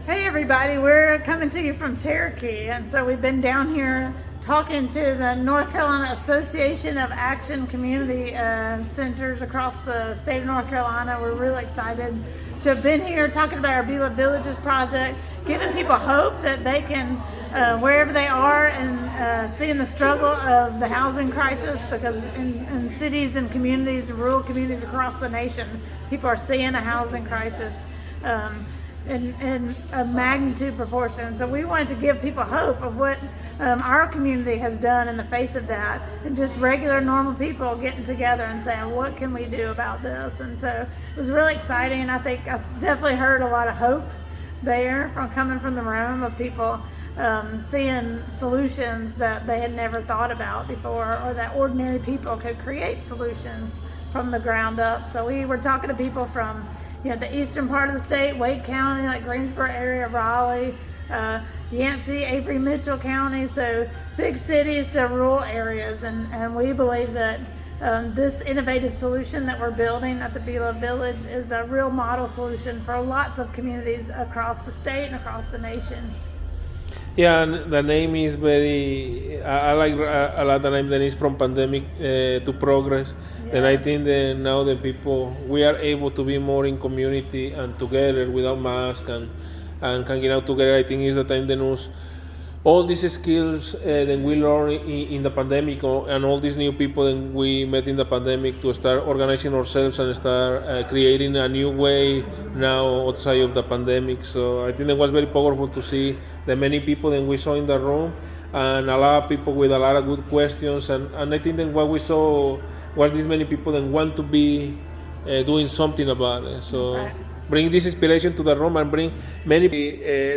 Hey everybody, we're coming to you from Cherokee, and so we've been down here talking to the North Carolina Association of Action Community Centers across the state of North Carolina. We're really excited to have been here talking about our BeLoved Villages project, giving people hope that they can, wherever they are, and seeing the struggle of the housing crisis, because in cities and communities, rural communities across the nation, people are seeing a housing crisis. In a magnitude proportion. So we wanted to give people hope of what our community has done in the face of that, and just regular normal people getting together and saying, what can we do about this? And so it was really exciting. I think I definitely heard a lot of hope there coming from the room of people seeing solutions that they had never thought about before, or that ordinary people could create solutions from the ground up. So we were talking to people from the eastern part of the state, Wake County, like Greensboro area, Raleigh, Yancey, Avery, Mitchell County, so big cities to rural areas. And we believe that this innovative solution that we're building at the BeLoved Village is a real model solution for lots of communities across the state and across the nation. Yeah, and the name is very. I like a lot the name. That is from pandemic to progress. Yes. And I think that now the people, we are able to be more in community and together without masks and hanging out together. I think is the time the news. All these skills that we learned in the pandemic, and all these new people that we met in the pandemic, to start organizing ourselves and start creating a new way now outside of the pandemic. So I think that was very powerful to see the many people that we saw in the room, and a lot of people with a lot of good questions. And I think that what we saw was these many people that want to be doing something about it. So. Right. Bring this inspiration to the room, and bring many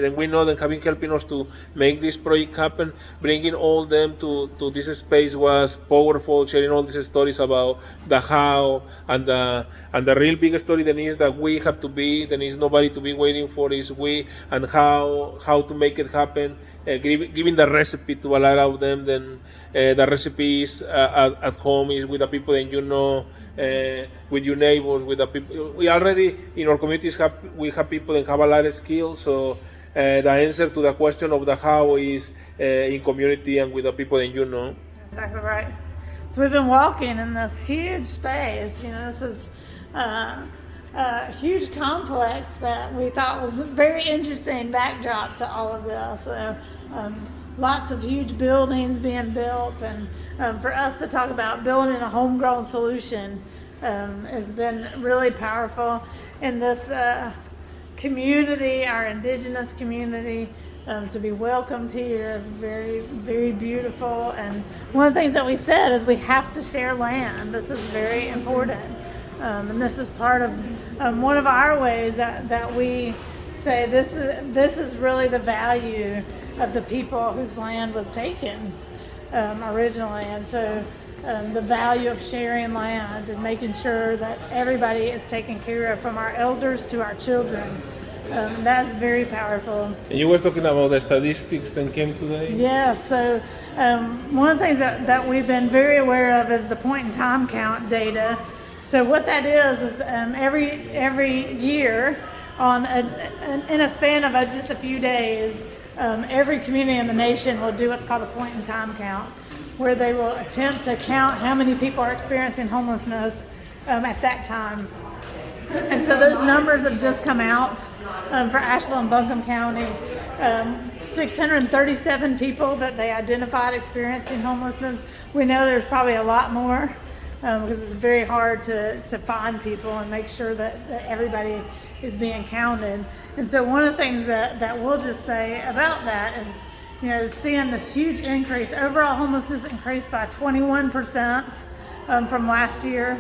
that we know that have been helping us to make this project happen. Bringing all them to this space was powerful. Sharing all these stories about the how, and the real big story that is that we have to be. There is nobody to be waiting for. Is we, and how to make it happen. Giving the recipe to a lot of them. Then the recipe is at home, is with the people that you know. With your neighbors, with the people. We already in our communities have people that have a lot of skills. So the answer to the question of the how is in community and with the people that you know. Exactly right. So we've been walking in this huge space. This is a huge complex that we thought was a very interesting backdrop to all of this. Lots of huge buildings being built, and for us to talk about building a homegrown solution has been really powerful in this community, our indigenous community. To be welcomed here is very, very beautiful. And one of the things that we said is we have to share land. This is very important. And this is part of one of our ways that we say this is really the value of the people whose land was taken originally. And so the value of sharing land and making sure that everybody is taken care of, from our elders to our children. That's very powerful. And you were talking about the statistics that came today? Yeah, so one of the things that we've been very aware of is the point in time count data. So what that is every year, in a span of just a few days, every community in the nation will do what's called a point in time count, where they will attempt to count how many people are experiencing homelessness at that time. And so those numbers have just come out for Asheville and Buncombe County. 637 people that they identified experiencing homelessness. We know there's probably a lot more because it's very hard to find people and make sure that everybody is being counted. And so one of the things that we'll just say about that is, seeing this huge increase. Overall homelessness increased by 21% from last year,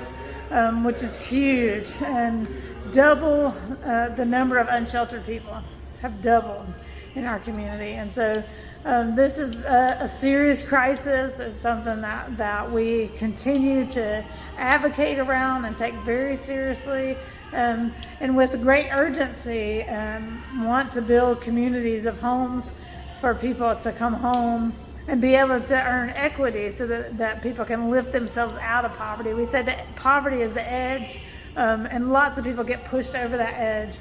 which is huge, and double the number of unsheltered people have doubled in our community. And so this is a serious crisis. It's something that we continue to advocate around and take very seriously, and with great urgency want to build communities of homes for people to come home and be able to earn equity so that people can lift themselves out of poverty. We said that poverty is the edge and lots of people get pushed over that edge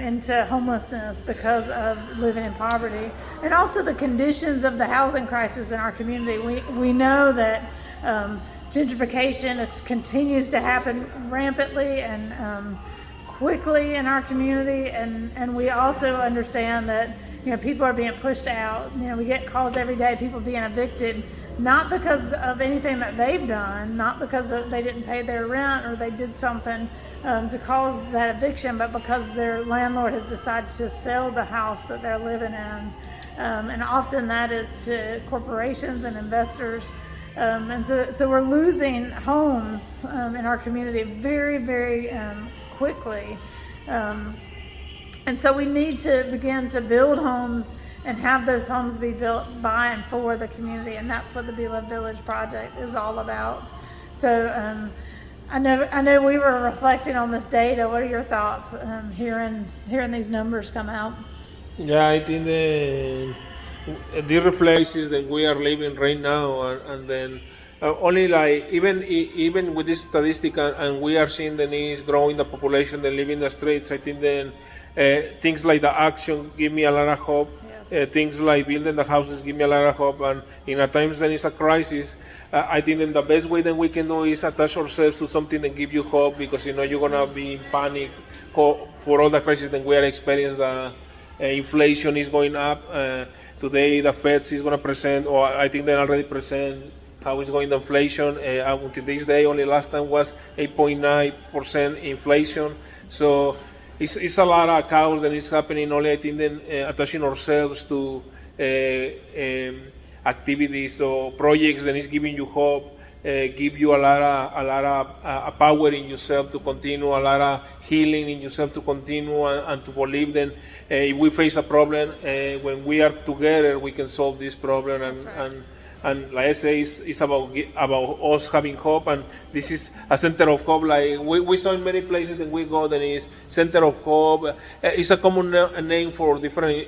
into homelessness because of living in poverty, and also the conditions of the housing crisis in our community. We know that gentrification continues to happen rampantly and quickly in our community, and we also understand that people are being pushed out. We get calls every day, people being evicted, not because of anything that they've done, not because they didn't pay their rent or they did something to cause that eviction, but because their landlord has decided to sell the house that they're living in, and often that is to corporations and investors. And so we're losing homes in our community very, very quickly. And so we need to begin to build homes and have those homes be built by and for the community. And that's what the BeLoved Village project is all about. So I know we were reflecting on this data. What are your thoughts hearing these numbers come out? Yeah, I think the reflections that we are living right now, and then only like even with this statistic, and we are seeing the needs growing, the population that live in the streets. I think then things like the action give me a lot of hope. Yes. Things like building the houses give me a lot of hope, and in a times that it's a crisis, I think then the best way that we can do is attach ourselves to something that give you hope, because you're gonna be in panic for all the crisis that we are experiencing. The inflation is going up. Today the Fed is going to present, or I think they already present how is going the inflation. Until this day, only last time was 8.9% inflation. So it's a lot of chaos that is happening. Only I think then attaching ourselves to activities or projects that is giving you hope, give you a lot of power in yourself to continue, a lot of healing in yourself to continue, and to believe that if we face a problem, when we are together, we can solve this problem. And like I say, it's about us having hope, and this is a center of hope. Like we saw in many places that we go, that is center of hope. It's a common name for different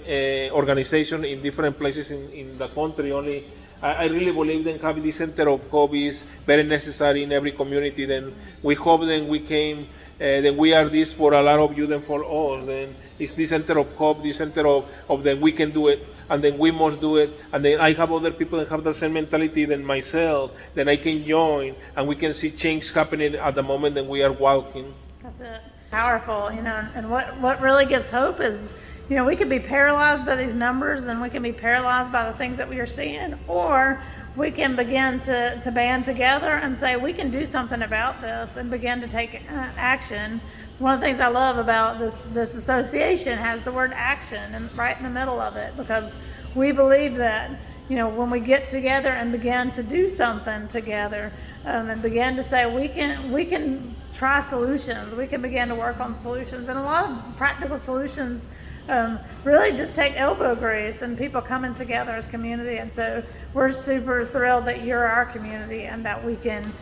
organizations in different places in the country. Only I really believe that having this center of hope is very necessary in every community. Then we hope that we came, that we are this for a lot of you than for us. Then it's this center of hope, this center of that we can do it, and then we must do it, and then I have other people that have the same mentality than myself, then I can join, and we can see change happening at the moment that we are walking. That's it. Powerful, and what really gives hope is, we could be paralyzed by these numbers, and we can be paralyzed by the things that we are seeing, or we can begin to band together and say we can do something about this and begin to take action. One of the things I love about this association has the word action and right in the middle of it, because we believe that when we get together and begin to do something together, and begin to say we can try solutions, we can begin to work on solutions, and a lot of practical solutions really just take elbow grease and people coming together as community. And so we're super thrilled that you're our community, and that we can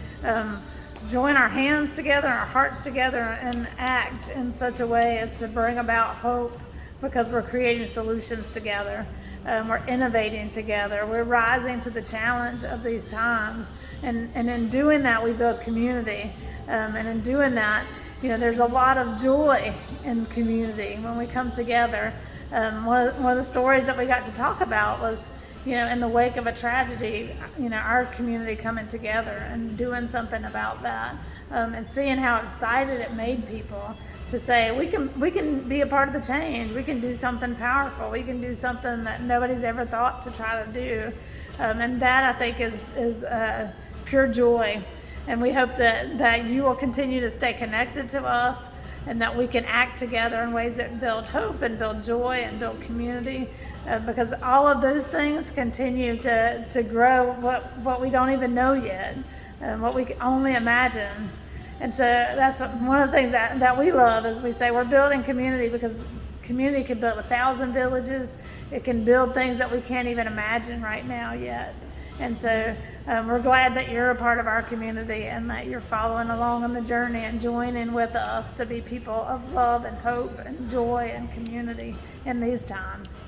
join our hands together and our hearts together and act in such a way as to bring about hope, because we're creating solutions together. We're innovating together. We're rising to the challenge of these times. And in doing that, we build community. And in doing that, there's a lot of joy in community when we come together. One of the stories that we got to talk about was, in the wake of a tragedy, our community coming together and doing something about that, and seeing how excited it made people to say we can be a part of the change. We can do something powerful. We can do something that nobody's ever thought to try to do, and that I think is pure joy. And we hope that you will continue to stay connected to us, and that we can act together in ways that build hope and build joy and build community, because all of those things continue to grow what we don't even know yet, what we can only imagine. And so that's one of the things that we love, is we say we're building community, because community can build 1,000 villages. It can build things that we can't even imagine right now yet. And so we're glad that you're a part of our community, and that you're following along on the journey and joining with us to be people of love and hope and joy and community in these times.